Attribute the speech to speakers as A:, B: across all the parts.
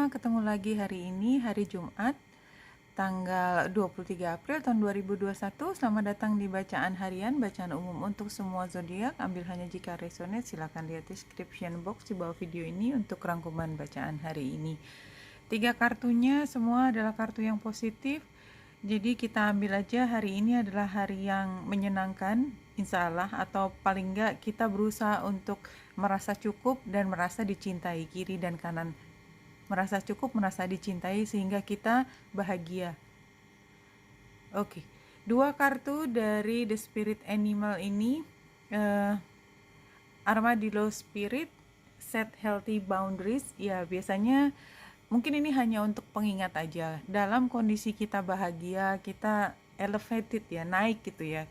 A: semua, ketemu lagi hari ini, hari Jumat, tanggal 23 April tahun 2021. Selamat datang di Bacaan Harian, bacaan umum untuk semua zodiak. Ambil hanya jika resonate, silakan lihat description box di bawah video ini untuk rangkuman bacaan hari ini. 3 kartunya semua adalah kartu yang positif. Jadi kita ambil aja hari ini adalah hari yang menyenangkan, insya Allah, atau paling enggak kita berusaha untuk merasa cukup dan merasa dicintai, kiri dan kanan. Merasa cukup, merasa dicintai sehingga kita bahagia. Oke, 2 kartu dari The Spirit Animal ini, Armadillo Spirit, Set Healthy Boundaries. Ya, biasanya mungkin ini hanya untuk pengingat aja. Dalam kondisi kita bahagia, kita elevated ya, naik gitu ya.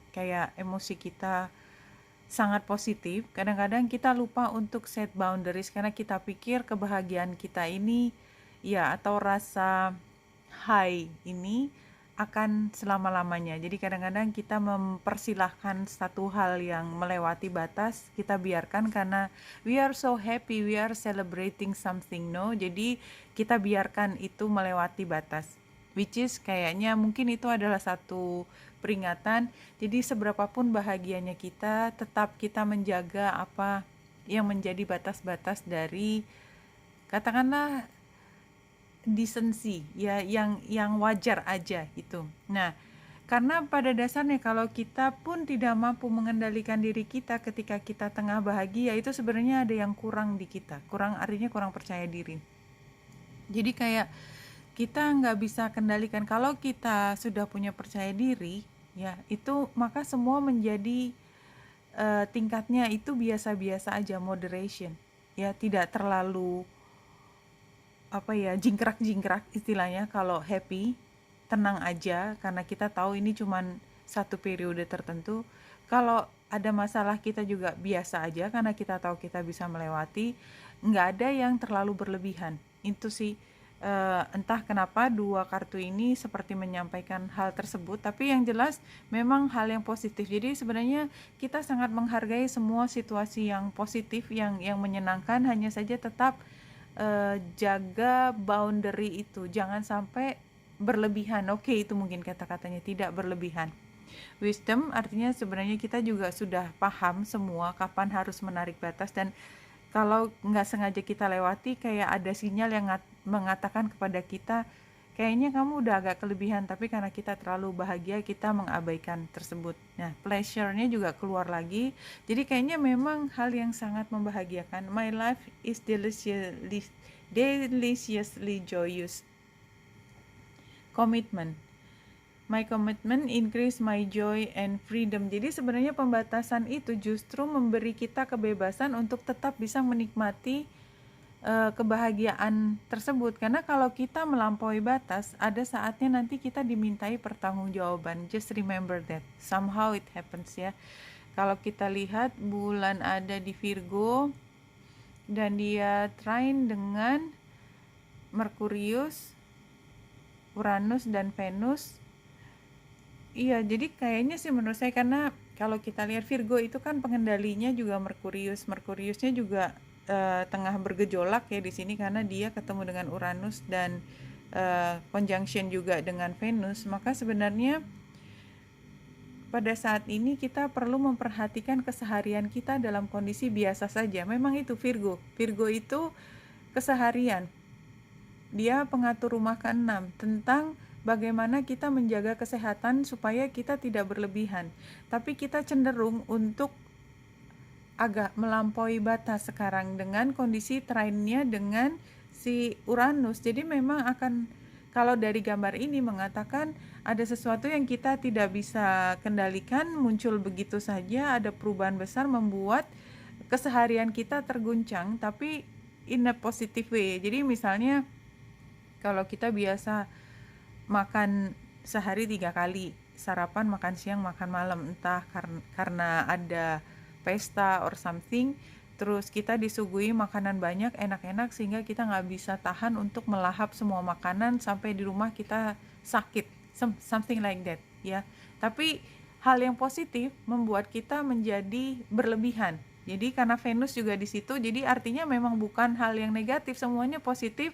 A: Kayak emosi kita sangat positif. Kadang-kadang kita lupa untuk set boundaries karena kita pikir kebahagiaan kita ini ya, atau rasa high ini akan selama-lamanya. Jadi kadang-kadang kita mempersilahkan satu hal yang melewati batas, kita biarkan karena we are so happy, we are celebrating something, no? Jadi kita biarkan itu melewati batas. Which is kayaknya mungkin itu adalah satu peringatan. Jadi seberapapun bahagianya kita, tetap kita menjaga apa yang menjadi batas-batas dari, katakanlah, decency ya, yang wajar aja gitu. Nah, karena pada dasarnya kalau kita pun tidak mampu mengendalikan diri kita ketika kita tengah bahagia, itu sebenarnya ada yang kurang di kita. Kurang artinya kurang percaya diri. Jadi kayak kita nggak bisa kendalikan. Kalau kita sudah punya percaya diri ya, itu maka semua menjadi tingkatnya itu biasa-biasa aja, moderation ya, tidak terlalu jingkrak-jingkrak istilahnya. Kalau happy, tenang aja karena kita tahu ini cuman satu periode tertentu. Kalau ada masalah, kita juga biasa aja karena kita tahu kita bisa melewati. Nggak ada yang terlalu berlebihan. Itu sih, entah kenapa 2 kartu ini seperti menyampaikan hal tersebut, tapi yang jelas memang hal yang positif. Jadi sebenarnya kita sangat menghargai semua situasi yang positif, yang menyenangkan. Hanya saja tetap jaga boundary itu, jangan sampai berlebihan. Oke, itu mungkin kata-katanya, tidak berlebihan. Wisdom artinya sebenarnya kita juga sudah paham semua kapan harus menarik batas, dan kalau nggak sengaja kita lewati, kayak ada sinyal yang mengatakan kepada kita, kayaknya kamu udah agak kelebihan, tapi karena kita terlalu bahagia, kita mengabaikan tersebut. Nah, pleasure-nya juga keluar lagi. Jadi kayaknya memang hal yang sangat membahagiakan. My life is deliciously joyous. Commitment. My commitment increase my joy and freedom. Jadi sebenarnya pembatasan itu justru memberi kita kebebasan untuk tetap bisa menikmati kebahagiaan tersebut. Karena kalau kita melampaui batas, ada saatnya nanti kita dimintai pertanggungjawaban. Just remember that. Somehow it happens ya. Kalau kita lihat bulan ada di Virgo dan dia trine dengan Merkurius, Uranus dan Venus. Iya, jadi kayaknya sih menurut saya, karena kalau kita lihat Virgo itu kan pengendalinya juga Merkurius. Merkuriusnya juga tengah bergejolak ya di sini karena dia ketemu dengan Uranus dan conjunction juga dengan Venus. Maka sebenarnya pada saat ini kita perlu memperhatikan keseharian kita dalam kondisi biasa saja. Memang itu Virgo. Virgo itu keseharian. Dia pengatur rumah ke-6 tentang bagaimana kita menjaga kesehatan supaya kita tidak berlebihan. Tapi kita cenderung untuk agak melampaui batas sekarang dengan kondisi trine-nya dengan si Uranus. Jadi memang akan, kalau dari gambar ini mengatakan ada sesuatu yang kita tidak bisa kendalikan, muncul begitu saja, ada perubahan besar membuat keseharian kita terguncang, tapi in a positive way. Jadi misalnya kalau kita biasa makan sehari 3 kali, sarapan, makan siang, makan malam, entah karena ada pesta or something, terus kita disuguhi makanan banyak, enak-enak, sehingga kita nggak bisa tahan untuk melahap semua makanan sampai di rumah kita sakit, something like that ya. Tapi hal yang positif membuat kita menjadi berlebihan. Jadi karena Venus juga di situ, jadi artinya memang bukan hal yang negatif, semuanya positif.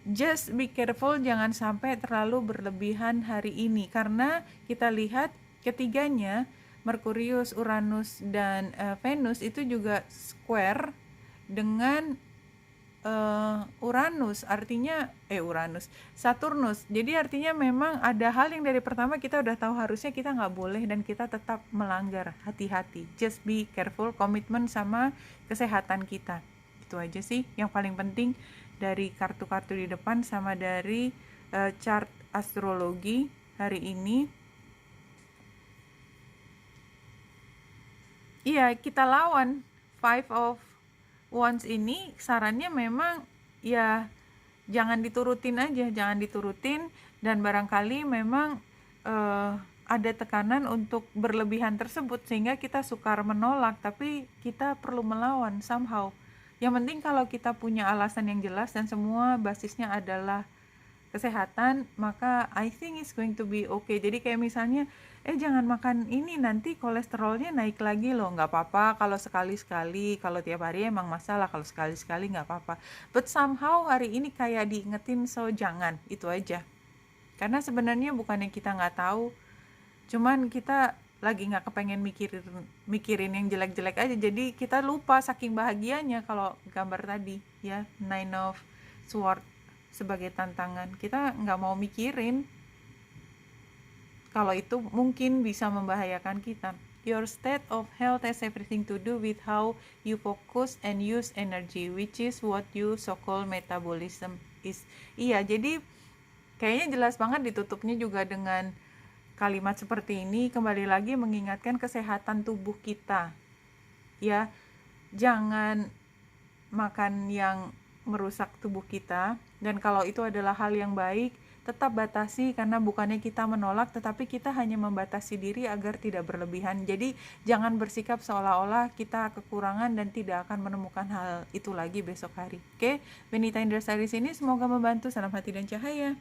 A: Just be careful, jangan sampai terlalu berlebihan hari ini, karena kita lihat ketiganya, Merkurius, Uranus, dan Venus itu juga square dengan Saturnus. Jadi artinya memang ada hal yang dari pertama kita udah tahu harusnya kita nggak boleh, dan kita tetap melanggar. Hati-hati, just be careful, komitmen sama kesehatan kita. Itu aja sih yang paling penting dari kartu-kartu di depan sama dari chart astrologi hari ini. Iya, kita lawan Five of Wands ini. Sarannya memang ya jangan diturutin aja, dan barangkali memang ada tekanan untuk berlebihan tersebut sehingga kita sukar menolak, tapi kita perlu melawan somehow. Yang penting kalau kita punya alasan yang jelas dan semua basisnya adalah kesehatan, maka I think it's going to be okay. Jadi kayak misalnya jangan makan ini, nanti kolesterolnya naik lagi loh. Nggak apa-apa kalau sekali-sekali, kalau tiap hari emang masalah, kalau sekali-sekali nggak apa-apa. But somehow hari ini kayak diingetin, so jangan, itu aja. Karena sebenarnya bukannya kita nggak tahu, cuman kita lagi nggak kepengen mikirin yang jelek-jelek aja, jadi kita lupa saking bahagianya. Kalau gambar tadi ya, Nine of Swords sebagai tantangan, kita nggak mau mikirin kalau itu mungkin bisa membahayakan kita. Your state of health has everything to do with how you focus and use energy, which is what you so-called metabolism is. Iya, jadi kayaknya jelas banget ditutupnya juga dengan kalimat seperti ini, kembali lagi mengingatkan kesehatan tubuh kita. Ya, jangan makan yang merusak tubuh kita, dan kalau itu adalah hal yang baik, tetap batasi, karena bukannya kita menolak, tetapi kita hanya membatasi diri agar tidak berlebihan. Jadi jangan bersikap seolah-olah kita kekurangan dan tidak akan menemukan hal itu lagi besok hari. Oke, Benita Indrasari sini, semoga membantu. Salam hati dan cahaya.